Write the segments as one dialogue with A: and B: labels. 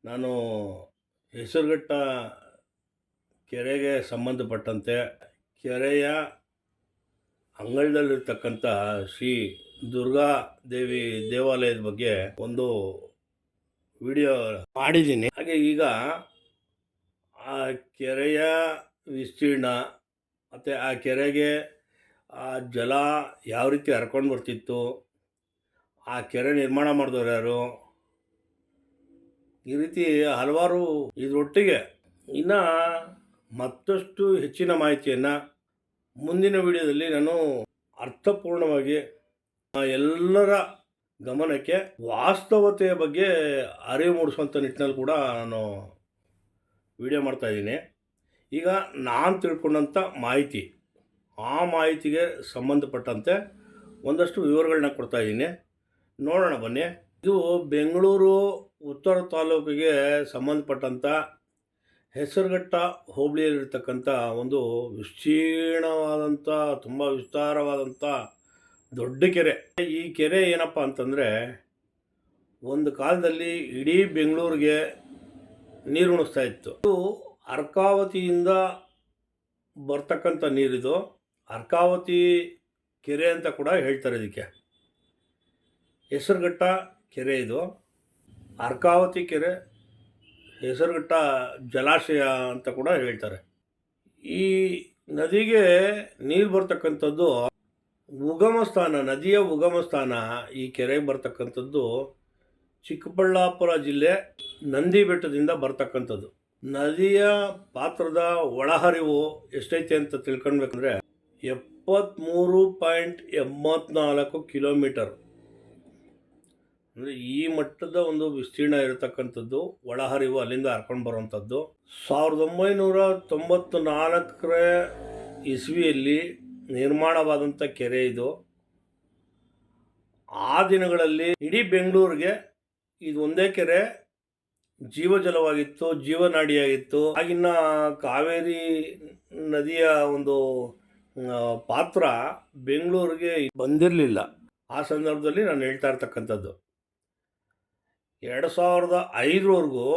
A: ನಾನು ಹೆಸರುಘಟ್ಟ ಕೆರೆಗೆ ಸಂಬಂಧಪಟ್ಟಂತೆ ಕೆರೆಯ ಅಂಗಳದಲ್ಲಿರ್ತಕ್ಕಂಥ ಶ್ರೀ ದುರ್ಗಾ ದೇವಿ ದೇವಾಲಯದ ಬಗ್ಗೆ ಒಂದು ವಿಡಿಯೋ ಮಾಡಿದ್ದೀನಿ. ಹಾಗೆ ಈಗ ಆ ಕೆರೆಯ ವಿಸ್ತೀರ್ಣ ಮತ್ತು ಆ ಕೆರೆಗೆ ಆ ಜಲ ಯಾವ ರೀತಿ ಹರ್ಕೊಂಡು ಬರ್ತಿತ್ತು, ಆ ಕೆರೆ ನಿರ್ಮಾಣ ಮಾಡಿದವರು ಯಾರು, ಈ ರೀತಿ ಹಲವಾರು ಇದರೊಟ್ಟಿಗೆ ಇನ್ನು ಮತ್ತಷ್ಟು ಹೆಚ್ಚಿನ ಮಾಹಿತಿಯನ್ನು ಮುಂದಿನ ವಿಡಿಯೋದಲ್ಲಿ ನಾನು ಅರ್ಥಪೂರ್ಣವಾಗಿ ಎಲ್ಲರ ಗಮನಕ್ಕೆ ವಾಸ್ತವತೆಯ ಬಗ್ಗೆ ಅರಿವು ಮೂಡಿಸುವಂಥ ನಿಟ್ಟಿನಲ್ಲಿ ಕೂಡ ನಾನು ವಿಡಿಯೋ ಮಾಡ್ತಾಯಿದ್ದೀನಿ. ಈಗ ನಾನು ತಿಳ್ಕೊಂಡಂಥ ಮಾಹಿತಿ, ಆ ಮಾಹಿತಿಗೆ ಸಂಬಂಧಪಟ್ಟಂತೆ ಒಂದಷ್ಟು ವಿವರಗಳನ್ನ ಕೊಡ್ತಾಯಿದ್ದೀನಿ. ನೋಡೋಣ ಬನ್ನಿ. ಇದು ಬೆಂಗಳೂರು ಉತ್ತರ ತಾಲೂಕಿಗೆ ಸಂಬಂಧಪಟ್ಟಂಥ ಹೆಸರುಘಟ್ಟ ಹೋಬಳಿಯಲ್ಲಿರ್ತಕ್ಕಂಥ ಒಂದು ವಿಸ್ತೀರ್ಣವಾದಂಥ ತುಂಬ ವಿಸ್ತಾರವಾದಂಥ ದೊಡ್ಡ ಕೆರೆ. ಈ ಕೆರೆ ಏನಪ್ಪ ಅಂತಂದರೆ, ಒಂದು ಕಾಲದಲ್ಲಿ ಇಡೀ ಬೆಂಗಳೂರಿಗೆ ನೀರು ಉಣಿಸ್ತಾ ಇತ್ತು. ಇದು ಅರ್ಕಾವತಿಯಿಂದ ಬರ್ತಕ್ಕಂಥ ನೀರಿದು. ಅರ್ಕಾವತಿ ಕೆರೆ ಅಂತ ಕೂಡ ಹೇಳ್ತಾರೆ ಇದಕ್ಕೆ. ಹೆಸರುಘಟ್ಟ ಕೆರೆ ಇದು. ಅರ್ಕಾವತಿ ಕೆರೆ, ಹೆಸರುಘಟ್ಟ ಜಲಾಶಯ ಅಂತ ಕೂಡ ಹೇಳ್ತಾರೆ. ಈ ನದಿಗೆ ನೀರು ಬರ್ತಕ್ಕಂಥದ್ದು ಉಗಮ ಸ್ಥಾನ, ನದಿಯ ಉಗಮ ಸ್ಥಾನ ಈ ಕೆರೆಗೆ ಬರ್ತಕ್ಕಂಥದ್ದು ಚಿಕ್ಕಬಳ್ಳಾಪುರ ಜಿಲ್ಲೆ ನಂದಿ ಬೆಟ್ಟದಿಂದ ಬರ್ತಕ್ಕಂಥದ್ದು. ನದಿಯ ಪಾತ್ರದ ಒಳಹರಿವು ಎಷ್ಟೈತೆ ಅಂತ ತಿಳ್ಕೊಳ್ಬೇಕಂದ್ರೆ 73.84 ಕಿಲೋಮೀಟರ್. ಅಂದರೆ ಈ ಮಟ್ಟದ ಒಂದು ವಿಸ್ತೀರ್ಣ ಇರತಕ್ಕಂಥದ್ದು, ಒಳಹರಿವು ಅಲ್ಲಿಂದ ಹರ್ಕೊಂಡು ಬರುವಂಥದ್ದು. 1994 ಇಸ್ವಿಯಲ್ಲಿ ನಿರ್ಮಾಣವಾದಂಥ ಕೆರೆ ಇದು. ಆ ದಿನಗಳಲ್ಲಿ ಇಡೀ ಬೆಂಗಳೂರಿಗೆ ಇದು ಒಂದೇ ಕೆರೆ ಜೀವಜಲವಾಗಿತ್ತು, ಜೀವನಾಡಿಯಾಗಿತ್ತು. ಆಗಿನ ಕಾವೇರಿ ನದಿಯ ಒಂದು ಪಾತ್ರ ಬೆಂಗಳೂರಿಗೆ ಬಂದಿರಲಿಲ್ಲ. ಆ ಸಂದರ್ಭದಲ್ಲಿ ನಾನು ಹೇಳ್ತಾ ಇರ್ತಕ್ಕಂಥದ್ದು 2005ವರೆಗೂ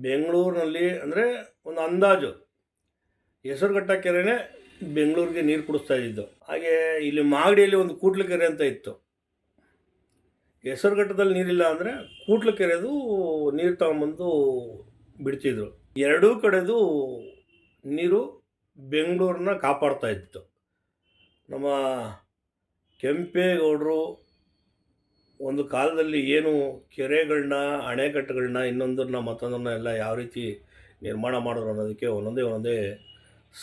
A: ಬೆಂಗಳೂರಿನಲ್ಲಿ, ಅಂದರೆ ಒಂದು ಅಂದಾಜು ಹೆಸರುಘಟ್ಟ ಕೆರೆನೇ ಬೆಂಗಳೂರಿಗೆ ನೀರು ಕುಡಿಸ್ತಾ ಇದ್ದು. ಹಾಗೆ ಇಲ್ಲಿ ಮಾಗಡಿಯಲ್ಲಿ ಒಂದು ಕೂಟ್ಲ ಕೆರೆ ಅಂತ ಇತ್ತು. ಹೆಸರುಘಟ್ಟದಲ್ಲಿ ನೀರಿಲ್ಲ ಅಂದರೆ ಕೂಟ್ಲ ಕೆರೆದು ನೀರು ತಗೊಂಬಂದು ಬಿಡ್ತಿದ್ರು. ಎರಡೂ ಕಡೆದು ನೀರು ಬೆಂಗಳೂರನ್ನ ಕಾಪಾಡ್ತಾ ಇತ್ತು. ನಮ್ಮ ಕೆಂಪೇಗೌಡರು ಒಂದು ಕಾಲದಲ್ಲಿ ಏನು ಕೆರೆಗಳನ್ನ, ಅಣೆಕಟ್ಟುಗಳನ್ನ, ಇನ್ನೊಂದನ್ನ ಮತ್ತೊಂದನ್ನ ಎಲ್ಲ ಯಾವ ರೀತಿ ನಿರ್ಮಾಣ ಮಾಡೋರು ಅನ್ನೋದಕ್ಕೆ ಒಂದೊಂದೇ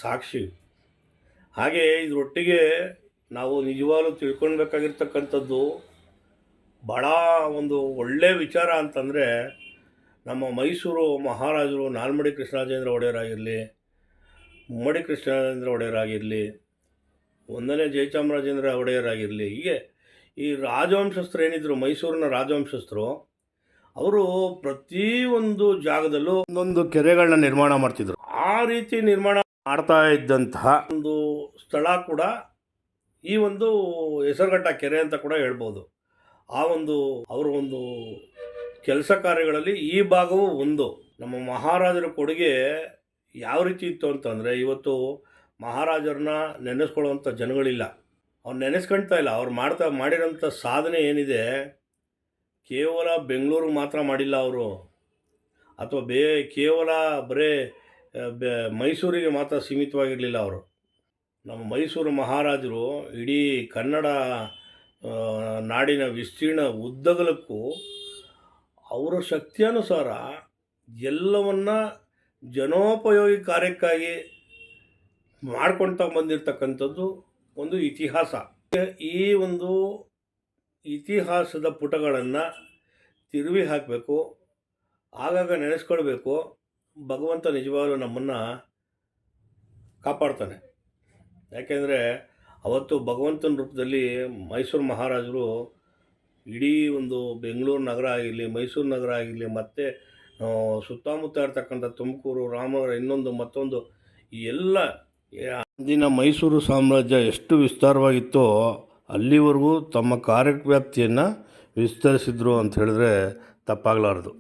A: ಸಾಕ್ಷಿ. ಹಾಗೆ ಇದರೊಟ್ಟಿಗೆ ನಾವು ನಿಜವಾಗ್ಲೂ ತಿಳ್ಕೊಳ್ಬೇಕಾಗಿರ್ತಕ್ಕಂಥದ್ದು ಭಾಳ ಒಂದು ಒಳ್ಳೆಯ ವಿಚಾರ ಅಂತಂದರೆ, ನಮ್ಮ ಮೈಸೂರು ಮಹಾರಾಜರು ನಾಲ್ಮಡಿ ಕೃಷ್ಣರಾಜೇಂದ್ರ ಒಡೆಯರಾಗಿರಲಿ, ಮುಮ್ಮಡಿ ಕೃಷ್ಣರಾಜೇಂದ್ರ ಒಡೆಯರಾಗಿರಲಿ, 1ನೇ ಜಯಚಾಮರಾಜೇಂದ್ರ ಒಡೆಯರಾಗಿರಲಿ, ಹೀಗೆ ಈ ರಾಜವಂಶಸ್ಥರು ಏನಿದ್ರು, ಮೈಸೂರಿನ ರಾಜವಂಶಸ್ಥರು, ಅವರು ಪ್ರತಿಯೊಂದು ಜಾಗದಲ್ಲೂ ಒಂದೊಂದು ಕೆರೆಗಳನ್ನ ನಿರ್ಮಾಣ ಮಾಡ್ತಿದ್ರು. ಆ ರೀತಿ ನಿರ್ಮಾಣ ಮಾಡ್ತಾ ಇದ್ದಂತಹ ಒಂದು ಸ್ಥಳ ಕೂಡ ಈ ಒಂದು ಹೆಸರುಘಟ್ಟ ಕೆರೆ ಅಂತ ಕೂಡ ಹೇಳ್ಬೋದು. ಆ ಒಂದು ಅವರ ಒಂದು ಕೆಲಸ ಕಾರ್ಯಗಳಲ್ಲಿ ಈ ಭಾಗವು ಒಂದು. ನಮ್ಮ ಮಹಾರಾಜರ ಕೊಡುಗೆ ಯಾವ ರೀತಿ ಇತ್ತು ಅಂತಂದರೆ, ಇವತ್ತು ಮಹಾರಾಜರನ್ನ ನೆನೆಸ್ಕೊಳ್ಳುವಂಥ ಜನಗಳಿಲ್ಲ, ಅವ್ರು ನೆನೆಸ್ಕೊಳ್ತಾ ಇಲ್ಲ. ಅವ್ರು ಮಾಡಿರೋಂಥ ಸಾಧನೆ ಏನಿದೆ, ಕೇವಲ ಬೆಂಗಳೂರಿಗೆ ಮಾತ್ರ ಮಾಡಿಲ್ಲ ಅವರು, ಅಥವಾ ಕೇವಲ ಬರೇ ಮೈಸೂರಿಗೆ ಮಾತ್ರ ಸೀಮಿತವಾಗಿರಲಿಲ್ಲ ಅವರು. ನಮ್ಮ ಮೈಸೂರು ಮಹಾರಾಜರು ಇಡೀ ಕನ್ನಡ ನಾಡಿನ ವಿಸ್ತೀರ್ಣ ಉದ್ದಗಲಕ್ಕೂ ಅವರ ಶಕ್ತಿಯಾನುಸಾರ ಎಲ್ಲವನ್ನ ಜನೋಪಯೋಗಿ ಕಾರ್ಯಕ್ಕಾಗಿ ಮಾಡ್ಕೊಳ್ತಾ ಬಂದಿರತಕ್ಕಂಥದ್ದು ಒಂದು ಇತಿಹಾಸ. ಈ ಒಂದು ಇತಿಹಾಸದ ಪುಟಗಳನ್ನು ತಿರುವಿ ಹಾಕಬೇಕು, ಆಗಾಗ ನೆನೆಸ್ಕೊಳ್ಬೇಕು. ಭಗವಂತ ನಿಜವಾಗಲೂ ನಮ್ಮನ್ನು ಕಾಪಾಡ್ತಾನೆ. ಯಾಕೆಂದರೆ ಅವತ್ತು ಭಗವಂತನ ರೂಪದಲ್ಲಿ ಮೈಸೂರು ಮಹಾರಾಜರು ಇಡೀ ಒಂದು ಬೆಂಗಳೂರು ನಗರ ಆಗಿರಲಿ, ಮೈಸೂರು ನಗರ ಆಗಿರಲಿ, ಮತ್ತು ಸುತ್ತಮುತ್ತ ಇರ್ತಕ್ಕಂಥ ತುಮಕೂರು, ರಾಮನಗರ, ಇನ್ನೊಂದು ಮತ್ತೊಂದು, ಈ ಎಲ್ಲ ಅಂದಿನ ಮೈಸೂರು ಸಾಮ್ರಾಜ್ಯ ಎಷ್ಟು ವಿಸ್ತಾರವಾಗಿತ್ತೋ ಅಲ್ಲಿವರೆಗೂ ತಮ್ಮ ಕಾರ್ಯವ್ಯಾಪ್ತಿಯನ್ನು ವಿಸ್ತರಿಸಿದ್ರು ಅಂತ ಹೇಳಿದ್ರೆ ತಪ್ಪಾಗಲಾರದು.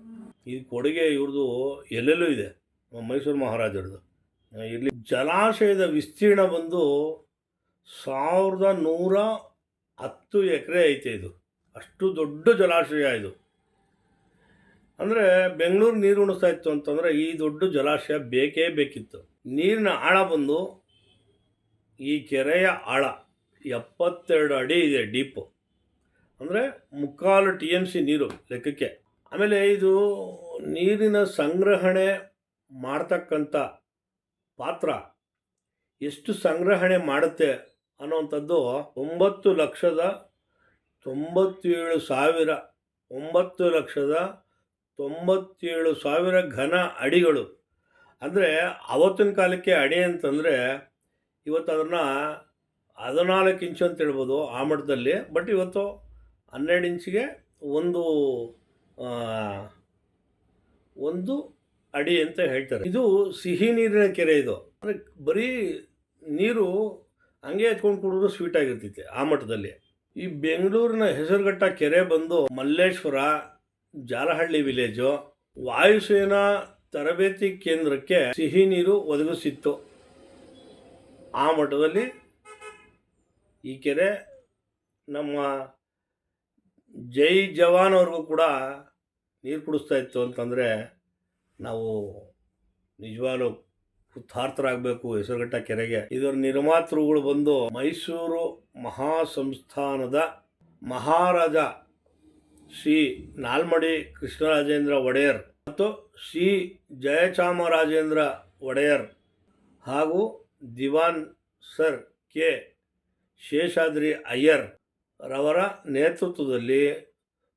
A: ಈ ಕೊಡುಗೆ ಇವ್ರದ್ದು ಎಲ್ಲೆಲ್ಲೂ ಇದೆ, ಮೈಸೂರು ಮಹಾರಾಜರದು. ಇಲ್ಲಿ ಜಲಾಶಯದ ವಿಸ್ತೀರ್ಣ ಬಂದು 1110 ಎಕರೆ ಐತೆ. ಇದು ಅಷ್ಟು ದೊಡ್ಡ ಜಲಾಶಯ ಇದು. ಅಂದರೆ ಬೆಂಗಳೂರು ನೀರು ಉಣಿಸ್ತಾ ಇತ್ತು ಅಂತಂದರೆ ಈ ದೊಡ್ಡ ಜಲಾಶಯ ಬೇಕೇ ಬೇಕಿತ್ತು. ನೀರಿನ ಆಳ ಬಂದು ಈ ಕೆರೆಯ ಆಳ 72 ಅಡಿ ಇದೆ ಡೀಪು, ಅಂದರೆ 3/4 TMC ನೀರು ಲೆಕ್ಕಕ್ಕೆ. ಆಮೇಲೆ ಇದು ನೀರಿನ ಸಂಗ್ರಹಣೆ ಮಾಡ್ತಕ್ಕಂಥ ಪಾತ್ರ ಎಷ್ಟು ಸಂಗ್ರಹಣೆ ಮಾಡುತ್ತೆ ಅನ್ನೋವಂಥದ್ದು 9,97,000 ಘನ ಅಡಿಗಳು. ಅಂದರೆ ಆವತ್ತಿನ ಕಾಲಕ್ಕೆ ಅಡಿ ಅಂತಂದರೆ ಇವತ್ತು ಅದನ್ನು 14 ಇಂಚು ಅಂತ ಹೇಳ್ಬೋದು ಆ ಮಟ್ಟದಲ್ಲಿ. ಬಟ್ ಇವತ್ತು 12 ಇಂಚಿಗೆ ಒಂದು ಅಡಿ ಅಂತ ಹೇಳ್ತಾರೆ. ಇದು ಸಿಹಿ ನೀರಿನ ಕೆರೆ. ಇದು ಅಂದರೆ ಬರೀ ನೀರು ಹಂಗೆ ಎತ್ಕೊಂಡು ಕುಡಿದ್ರು ಸ್ವೀಟ್ ಆಗಿರ್ತೈತೆ ಆ ಮಟ್ಟದಲ್ಲಿ. ಈ ಬೆಂಗಳೂರಿನ ಹೆಸರುಘಟ್ಟ ಕೆರೆ ಬಂದು ಮಲ್ಲೇಶ್ವರ, ಜಾಲಹಳ್ಳಿ ವಿಲೇಜು, ವಾಯುಸೇನಾ ತರಬೇತಿ ಕೇಂದ್ರಕ್ಕೆ ಸಿಹಿ ನೀರು ಒದಗಿಸಿತ್ತು. ಆ ಮಟ್ಟದಲ್ಲಿ ಈ ಕೆರೆ ನಮ್ಮ ಜೈ ಜವಾನ್ ಅವ್ರಿಗೂ ಕೂಡ ನೀರು ಕುಡಿಸ್ತಾ ಇತ್ತು ಅಂತಂದರೆ ನಾವು ನಿಜವಾಗ್ಲೂ ಕೃತಾರ್ಥರಾಗಬೇಕು ಹೆಸರುಘಟ್ಟ ಕೆರೆಗೆ. ಇದರ ನಿರ್ಮಾತೃಗಳು ಬಂದು ಮೈಸೂರು ಮಹಾಸಂಸ್ಥಾನದ ಮಹಾರಾಜ ಶ್ರೀ ನಾಲ್ಮಡಿ ಕೃಷ್ಣರಾಜೇಂದ್ರ ಒಡೆಯರ್ ಮತ್ತು ಶ್ರೀ ಜಯಚಾಮರಾಜೇಂದ್ರ ಒಡೆಯರ್ ಹಾಗೂ ದಿವಾನ್ ಸರ್ ಕೆ ಶೇಷಾದ್ರಿ ಅಯ್ಯರ್ ರವರ ನೇತೃತ್ವದಲ್ಲಿ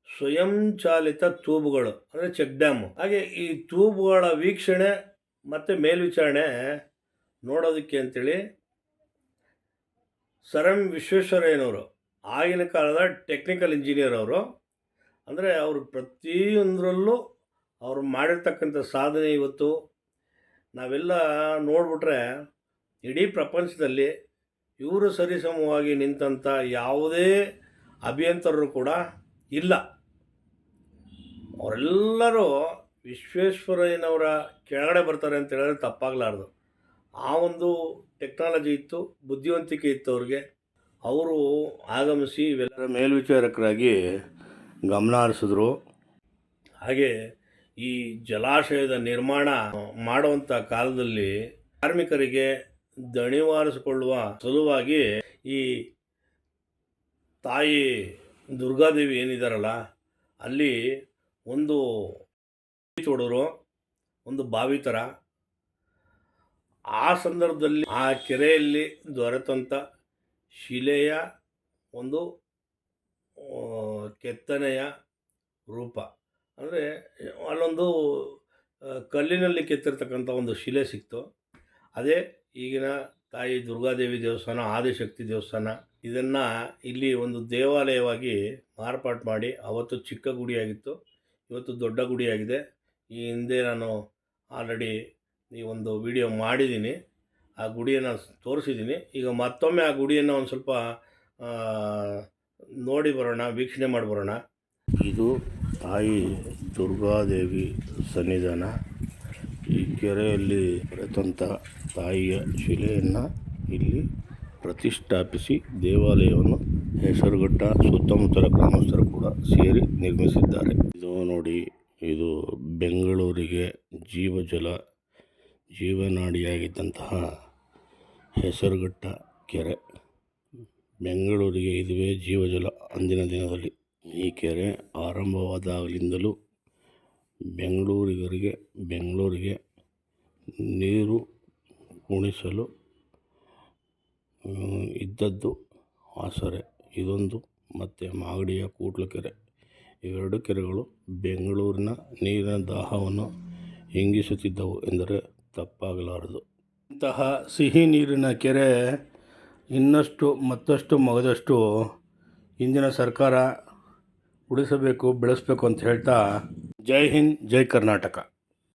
A: ಸ್ವಯಂಚಾಲಿತ ಟ್ಯೂಬ್ಗಳು ಅಂದರೆ ಚೆಕ್ ಡ್ಯಾಮು, ಹಾಗೆ ಈ ಟ್ಯೂಬ್ಗಳ ವೀಕ್ಷಣೆ ಮತ್ತು ಮೇಲ್ವಿಚಾರಣೆ ನೋಡೋದಕ್ಕೆ ಅಂಥೇಳಿ ಸರ್ ಎಂ ವಿಶ್ವೇಶ್ವರಯ್ಯನವರು, ಆಗಿನ ಕಾಲದ ಟೆಕ್ನಿಕಲ್ ಇಂಜಿನಿಯರ್ ಅವರು. ಅಂದರೆ ಅವರು ಪ್ರತಿಯೊಂದರಲ್ಲೂ ಅವರು ಮಾಡಿರ್ತಕ್ಕಂಥ ಸಾಧನೆ ಇವತ್ತು ನಾವೆಲ್ಲ ನೋಡಿಬಿಟ್ರೆ ಇಡೀ ಪ್ರಪಂಚದಲ್ಲಿ ಇವರು ಸರಿಸಮವಾಗಿ ನಿಂತಂಥ ಯಾವುದೇ ಅಭಿಯಂತರರು ಕೂಡ ಇಲ್ಲ. ಅವರೆಲ್ಲರೂ ವಿಶ್ವೇಶ್ವರಯ್ಯನವರ ಕೆಳಗಡೆ ಬರ್ತಾರೆ ಅಂತ ಹೇಳಿದ್ರೆ ತಪ್ಪಾಗಲಾರ್ದು. ಆ ಒಂದು ಟೆಕ್ನಾಲಜಿ ಇತ್ತು, ಬುದ್ಧಿವಂತಿಕೆ ಇತ್ತು ಅವ್ರಿಗೆ. ಅವರು ಆಗಮಿಸಿ ಇವೆಲ್ಲರ ಮೇಲ್ವಿಚಾರಕರಾಗಿ ಗಮನ ಹರಿಸಿದ್ರು. ಹಾಗೆ ಈ ಜಲಾಶಯದ ನಿರ್ಮಾಣ ಮಾಡುವಂಥ ಕಾಲದಲ್ಲಿ ಕಾರ್ಮಿಕರಿಗೆ ದಣಿವಾರಿಸಿಕೊಳ್ಳುವ ಸಲುವಾಗಿ ಈ ತಾಯಿ ದುರ್ಗಾದೇವಿ ಏನಿದಾರಲ್ಲ ಅಲ್ಲಿ ಒಂದು ತೋಡೋರು, ಒಂದು ಬಾವಿ ಥರ. ಆ ಸಂದರ್ಭದಲ್ಲಿ ಆ ಕೆರೆಯಲ್ಲಿ ದೊರೆತಂಥ ಶಿಲೆಯ ಒಂದು ಕೆತ್ತನೆಯ ರೂಪ, ಅಂದರೆ ಅಲ್ಲೊಂದು ಕಲ್ಲಿನಲ್ಲಿ ಕೆತ್ತಿರ್ತಕ್ಕಂಥ ಒಂದು ಶಿಲೆ ಸಿಕ್ತು. ಅದೇ ಈಗಿನ ತಾಯಿ ದುರ್ಗಾದೇವಿ ದೇವಸ್ಥಾನ, ಆದಿಶಕ್ತಿ ದೇವಸ್ಥಾನ. ಇದನ್ನು ಇಲ್ಲಿ ಒಂದು ದೇವಾಲಯವಾಗಿ ಮಾರ್ಪಾಟು ಮಾಡಿ, ಅವತ್ತು ಚಿಕ್ಕ ಗುಡಿಯಾಗಿತ್ತು, ಇವತ್ತು ದೊಡ್ಡ ಗುಡಿಯಾಗಿದೆ. ಈ ಹಿಂದೆ ನಾನು ಆಲ್ರೆಡಿ ಈ ಒಂದು ವಿಡಿಯೋ ಮಾಡಿದ್ದೀನಿ, ಆ ಗುಡಿಯನ್ನು ತೋರಿಸಿದ್ದೀನಿ. ಈಗ ಮತ್ತೊಮ್ಮೆ ಆ ಗುಡಿಯನ್ನು ಒಂದು ಸ್ವಲ್ಪ ನೋಡಿ ಬರೋಣ, ವೀಕ್ಷಣೆ ಮಾಡಿ ಬರೋಣ. ಇದು ತಾಯಿ ದುರ್ಗಾದೇವಿ ಸನ್ನಿಧಾನ. ಈ ಕೆರೆಯಲ್ಲಿ ಬರೆದಂಥ ತಾಯಿಯ ಶಿಲೆಯನ್ನು ಇಲ್ಲಿ ಪ್ರತಿಷ್ಠಾಪಿಸಿ ದೇವಾಲಯವನ್ನು ಹೆಸರುಘಟ್ಟ ಸುತ್ತಮುತ್ತಲ ಗ್ರಾಮಸ್ಥರು ಕೂಡ ಸೇರಿ ನಿರ್ಮಿಸಿದ್ದಾರೆ. ಇದು ನೋಡಿ, ಇದು ಬೆಂಗಳೂರಿಗೆ ಜೀವನಾಡಿಯಾಗಿದ್ದಂತಹ ಹೆಸರುಘಟ್ಟ ಕೆರೆ. ಬೆಂಗಳೂರಿಗೆ ಇದುವೇ ಜೀವಜಲ. ಅಂದಿನ ದಿನದಲ್ಲಿ ಈ ಕೆರೆ ಆರಂಭವಾದಾಗಲಿಂದಲೂ ಬೆಂಗಳೂರಿಗೆ ನೀರು ಉಣಿಸಲು ಇದ್ದದ್ದು ಆಸರೆ. ಇದೊಂದು ಮತ್ತು ಮಾಗಡಿಯ ಕೂಟ್ಲು ಕೆರೆ. ಇವೆರಡು ಕೆರೆಗಳು ಬೆಂಗಳೂರಿನ ನೀರಿನ ದಾಹವನ್ನು ಹಿಂಗಿಸುತ್ತಿದ್ದವು ಎಂದರೆ ತಪ್ಪಾಗಲಾರದು. ಇಂತಹ ಸಿಹಿ ನೀರಿನ ಕೆರೆ ಮತ್ತಷ್ಟು ಮಗದಷ್ಟು ಇಂದಿನ ಸರ್ಕಾರ ಉಳಿಸಬೇಕು, ಬೆಳೆಸಬೇಕು ಅಂತ ಹೇಳ್ತಾ, ಜೈ ಹಿಂದ್, ಜೈ ಕರ್ನಾಟಕ.